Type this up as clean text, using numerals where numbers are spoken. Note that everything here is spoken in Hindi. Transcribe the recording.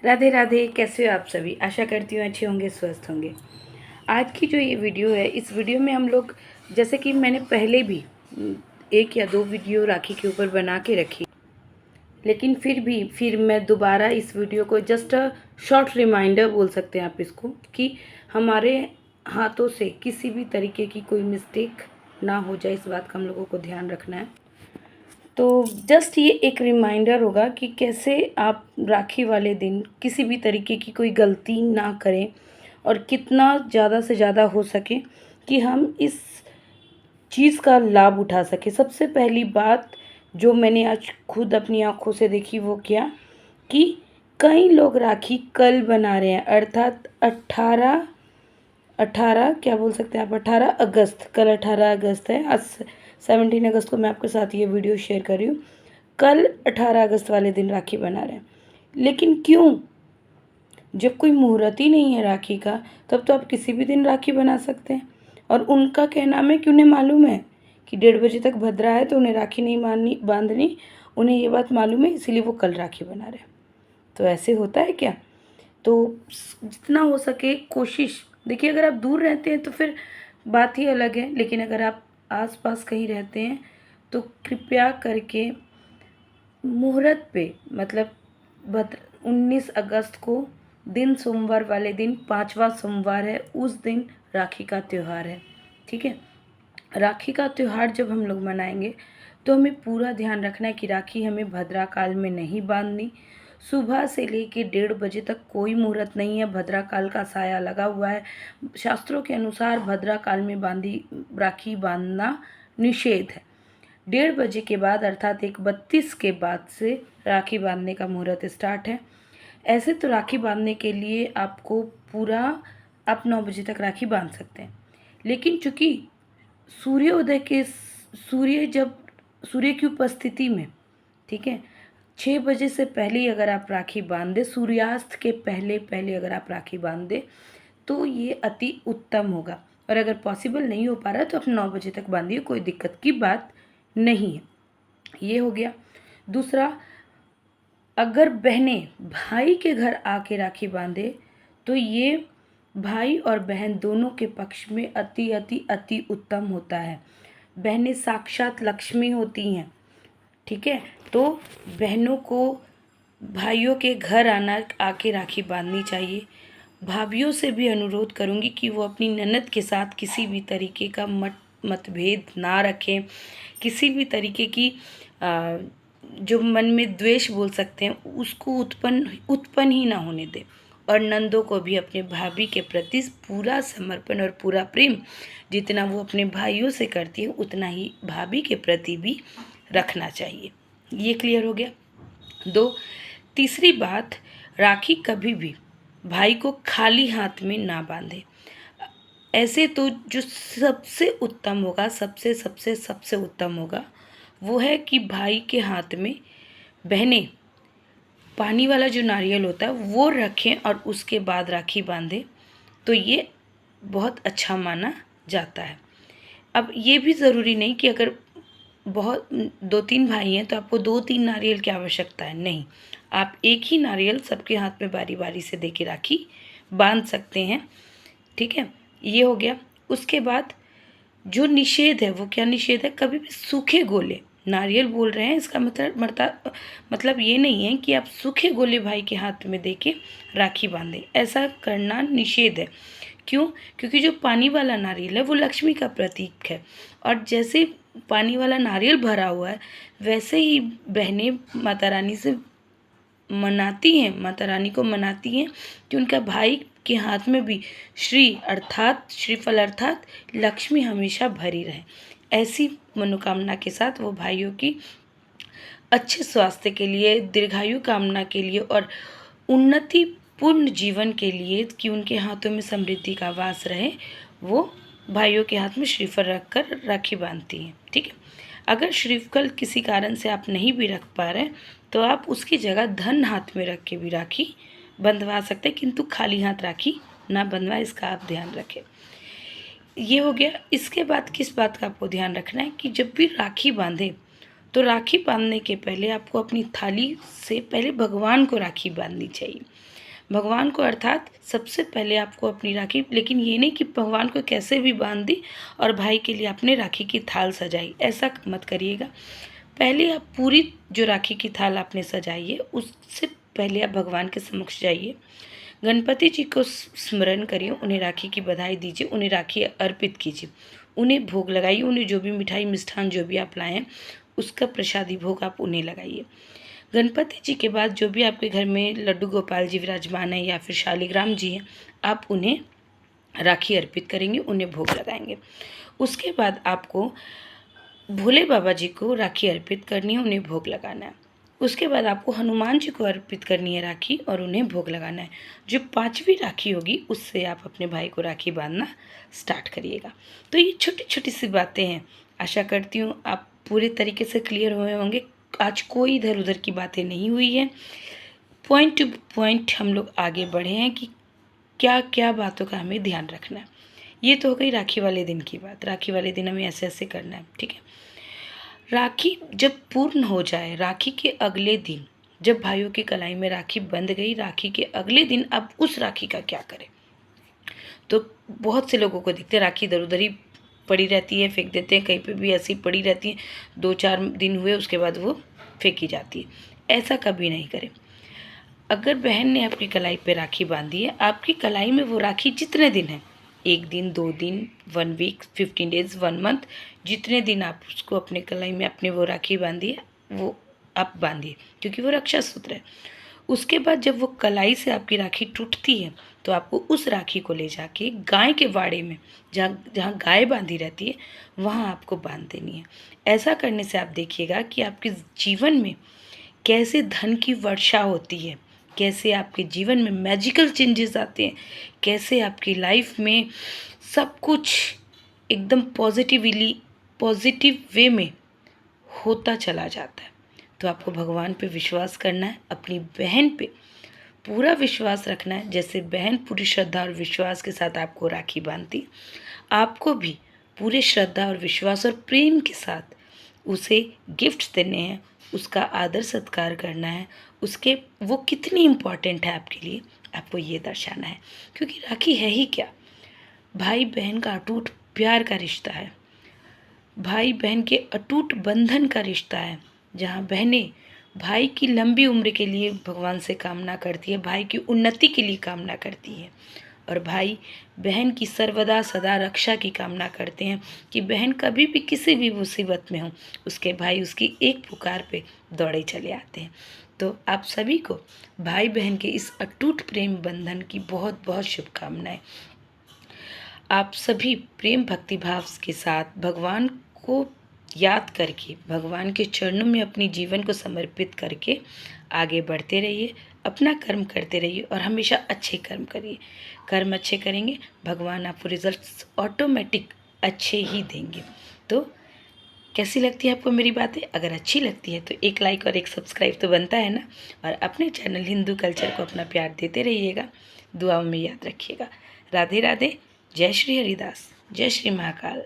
राधे राधे। कैसे हो आप सभी? आशा करती हूँ अच्छे होंगे, स्वस्थ होंगे। आज की जो ये वीडियो है, इस वीडियो में हम लोग, जैसे कि मैंने पहले भी एक या दो वीडियो राखी के ऊपर बना के रखी, लेकिन फिर मैं दोबारा इस वीडियो को जस्ट अ शॉर्ट रिमाइंडर बोल सकते हैं आप इसको, कि हमारे हाथों से किसी भी तरीके की कोई मिस्टेक ना हो जाए, इस बात का हम लोगों को ध्यान रखना है। तो जस्ट ये एक रिमाइंडर होगा कि कैसे आप राखी वाले दिन किसी भी तरीके की कोई गलती ना करें और कितना ज़्यादा से ज़्यादा हो सके कि हम इस चीज़ का लाभ उठा सकें। सबसे पहली बात जो मैंने आज खुद अपनी आँखों से देखी वो क्या, कि कई लोग राखी कल बना रहे हैं, अर्थात 18 क्या बोल सकते हैं आप, 18 अगस्त। कल 18 अगस्त है, आज 17 अगस्त को मैं आपके साथ ये वीडियो शेयर कर रही हूँ। कल 18 अगस्त वाले दिन राखी बना रहे हैं, लेकिन क्यों? जब कोई मुहूर्त ही नहीं है राखी का, तब तो आप किसी भी दिन राखी बना सकते हैं। और उनका कहना है कि उन्हें मालूम है कि 1:30 बजे तक भद्रा है, तो उन्हें राखी नहीं बांधनी। उन्हें ये बात मालूम है, इसीलिए वो कल राखी बना रहे हैं। तो ऐसे होता है क्या? तो जितना हो सके कोशिश, देखिए अगर आप दूर रहते हैं तो फिर बात ही अलग है, लेकिन अगर आप आस पास कहीं रहते हैं तो कृपया करके मुहूर्त पे, मतलब 19 अगस्त को दिन सोमवार वाले दिन, 5वां सोमवार है, उस दिन राखी का त्यौहार है। ठीक है, राखी का त्यौहार जब हम लोग मनाएंगे तो हमें पूरा ध्यान रखना है कि राखी हमें भद्रा काल में नहीं बांधनी। सुबह से लेके 1:30 बजे तक कोई मुहूर्त नहीं है, भद्रा काल का साया लगा हुआ है। शास्त्रों के अनुसार भद्रा काल में राखी बांधना निषेध है। 1:30 बजे के बाद, अर्थात 1:32 के बाद से राखी बांधने का मुहूर्त स्टार्ट है। ऐसे तो राखी बांधने के लिए आपको पूरा, आप 9 बजे तक राखी बांध सकते हैं, लेकिन चूंकि सूर्योदय के सूर्य की उपस्थिति में, ठीक है, 6 बजे से पहले ही अगर आप राखी बांध दें, सूर्यास्त के पहले पहले अगर आप राखी बांध दें तो ये अति उत्तम होगा। और अगर पॉसिबल नहीं हो पा रहा तो आप 9 बजे तक बांधिए, कोई दिक्कत की बात नहीं है। ये हो गया। दूसरा, अगर बहनें भाई के घर आके राखी बांधे तो ये भाई और बहन दोनों के पक्ष में अति अति अति उत्तम होता है। बहनें साक्षात लक्ष्मी होती हैं, ठीक है। तो बहनों को भाइयों के घर आके राखी बांधनी चाहिए। भाभियों से भी अनुरोध करूंगी कि वो अपनी ननद के साथ किसी भी तरीके का मतभेद ना रखें, किसी भी तरीके की जो मन में द्वेष बोल सकते हैं उसको उत्पन्न ही ना होने दें। और नंदों को भी अपने भाभी के प्रति पूरा समर्पण और पूरा प्रेम, जितना वो अपने भाइयों से करती है उतना ही भाभी के प्रति भी रखना चाहिए। ये क्लियर हो गया। तीसरी बात, राखी कभी भी भाई को खाली हाथ में ना बांधे। ऐसे तो जो सबसे उत्तम होगा, सबसे सबसे सबसे उत्तम होगा वो है कि भाई के हाथ में बहनें पानी वाला जो नारियल होता है वो रखें और उसके बाद राखी बांधें, तो ये बहुत अच्छा माना जाता है। अब ये भी ज़रूरी नहीं कि अगर बहुत 2-3 भाई हैं तो आपको 2-3 नारियल की आवश्यकता है, नहीं, आप एक ही नारियल सबके हाथ में बारी बारी से दे के राखी बांध सकते हैं। ठीक है, ये हो गया। उसके बाद जो निषेध है वो क्या निषेध है, कभी भी सूखे गोले, नारियल बोल रहे हैं इसका मतलब ये नहीं है कि आप सूखे गोले भाई के हाथ में दे के राखी बांधें, ऐसा करना निषेध है। क्यों? क्योंकि जो पानी वाला नारियल है वो लक्ष्मी का प्रतीक है, और जैसे पानी वाला नारियल भरा हुआ है वैसे ही बहनें माता रानी से मनाती हैं, माता रानी को मनाती हैं कि उनका भाई के हाथ में भी श्रीफल अर्थात लक्ष्मी हमेशा भरी रहे। ऐसी मनोकामना के साथ वो भाइयों की अच्छे स्वास्थ्य के लिए, दीर्घायु कामना के लिए और उन्नति पूर्ण जीवन के लिए, कि उनके हाथों में समृद्धि का वास रहे, वो भाइयों के हाथ में श्रीफल रखकर राखी बांधती हैं। ठीक है, अगर श्रीफल किसी कारण से आप नहीं भी रख पा रहे तो आप उसकी जगह धन हाथ में रख के भी राखी बंधवा सकते हैं, किंतु खाली हाथ राखी ना बंधवाएं, इसका आप ध्यान रखें। ये हो गया। इसके बाद किस बात का आपको ध्यान रखना है कि जब भी राखी बांधे तो राखी बांधने के पहले आपको अपनी थाली से पहले भगवान को राखी बांधनी चाहिए। भगवान को अर्थात सबसे पहले आपको अपनी राखी, लेकिन ये नहीं कि भगवान को कैसे भी बांध दी और भाई के लिए आपने राखी की थाल सजाई, ऐसा मत करिएगा। पहले आप पूरी जो राखी की थाल आपने सजाई है उससे पहले आप भगवान के समक्ष जाइए, गणपति जी को स्मरण करिए, उन्हें राखी की बधाई दीजिए, उन्हें राखी अर्पित कीजिए, उन्हें भोग लगाइए, उन्हें जो भी मिठाई मिष्ठान जो भी आप लाएँ उसका प्रसादी भोग आप उन्हें लगाइए। गणपति जी के बाद जो भी आपके घर में लड्डू गोपाल जी विराजमान हैं या फिर शालिग्राम जी हैं, आप उन्हें राखी अर्पित करेंगे, उन्हें भोग लगाएंगे। उसके बाद आपको भोले बाबा जी को राखी अर्पित करनी है, उन्हें भोग लगाना है। उसके बाद आपको हनुमान जी को अर्पित करनी है राखी और उन्हें भोग लगाना है। जो 5वीं राखी होगी उससे आप अपने भाई को राखी बांधना स्टार्ट करिएगा। तो ये छोटी छोटी सी बातें हैं, आशा करती हूँ आप पूरे तरीके से क्लियर हुए होंगे। आज कोई इधर उधर की बातें नहीं हुई है, पॉइंट टू पॉइंट हम लोग आगे बढ़े हैं कि क्या क्या बातों का हमें ध्यान रखना है। ये तो हो गई राखी वाले दिन की बात, राखी वाले दिन हमें ऐसे ऐसे करना है, ठीक है। राखी जब पूर्ण हो जाए, राखी के अगले दिन जब भाइयों की कलाई में राखी बंध गई, राखी के अगले दिन अब उस राखी का क्या करें। तो बहुत से लोगों को दिखते राखी इधर उधर ही पड़ी रहती है, फेंक देते हैं, कहीं पे भी ऐसी पड़ी रहती है, 2-4 दिन हुए उसके बाद वो फेंकी जाती है। ऐसा कभी नहीं करें। अगर बहन ने अपनी कलाई पे राखी बांधी है, आपकी कलाई में वो राखी जितने दिन है, 1 दिन 2 दिन 1 वीक 15 डेज 1 मंथ, जितने दिन आप उसको अपने कलाई में अपने वो राखी बांधी है वो आप बांधिए, क्योंकि वो रक्षा सूत्र है। उसके बाद जब वो कलाई से आपकी राखी टूटती है तो आपको उस राखी को ले जाके गाय के वाड़े में, जहाँ जहाँ गाय बांधी रहती है वहाँ आपको बांध देनी है। ऐसा करने से आप देखिएगा कि आपके जीवन में कैसे धन की वर्षा होती है, कैसे आपके जीवन में मैजिकल चेंजेस आते हैं, कैसे आपकी लाइफ में सब कुछ एकदम पॉजिटिव वे में होता चला जाता है। तो आपको भगवान पे विश्वास करना है, अपनी बहन पे पूरा विश्वास रखना है। जैसे बहन पूरी श्रद्धा और विश्वास के साथ आपको राखी बांधती, आपको भी पूरे श्रद्धा और विश्वास और प्रेम के साथ उसे गिफ्ट्स देने हैं, उसका आदर सत्कार करना है, उसके वो कितनी इम्पॉर्टेंट है आपके लिए आपको ये दर्शाना है। क्योंकि राखी है ही क्या, भाई बहन का अटूट प्यार का रिश्ता है, भाई बहन के अटूट बंधन का रिश्ता है, जहाँ बहनें भाई की लंबी उम्र के लिए भगवान से कामना करती है, भाई की उन्नति के लिए कामना करती है, और भाई बहन की सर्वदा सदा रक्षा की कामना करते हैं कि बहन कभी भी किसी भी मुसीबत में हो, उसके भाई उसकी एक पुकार पे दौड़े चले आते हैं। तो आप सभी को भाई बहन के इस अटूट प्रेम बंधन की बहुत बहुत शुभकामनाएं। आप सभी प्रेम भक्ति भाव के साथ भगवान को याद करके, भगवान के चरणों में अपनी जीवन को समर्पित करके आगे बढ़ते रहिए, अपना कर्म करते रहिए और हमेशा अच्छे कर्म करिए। कर्म अच्छे करेंगे, भगवान आपको रिजल्ट्स ऑटोमेटिक अच्छे ही देंगे। तो कैसी लगती है आपको मेरी बातें? अगर अच्छी लगती है तो एक लाइक और एक सब्सक्राइब तो बनता है ना। और अपने चैनल हिंदू कल्चर को अपना प्यार देते रहिएगा, दुआओं में याद रखिएगा। राधे राधे, जय श्री हरिदास, जय श्री महाकाल।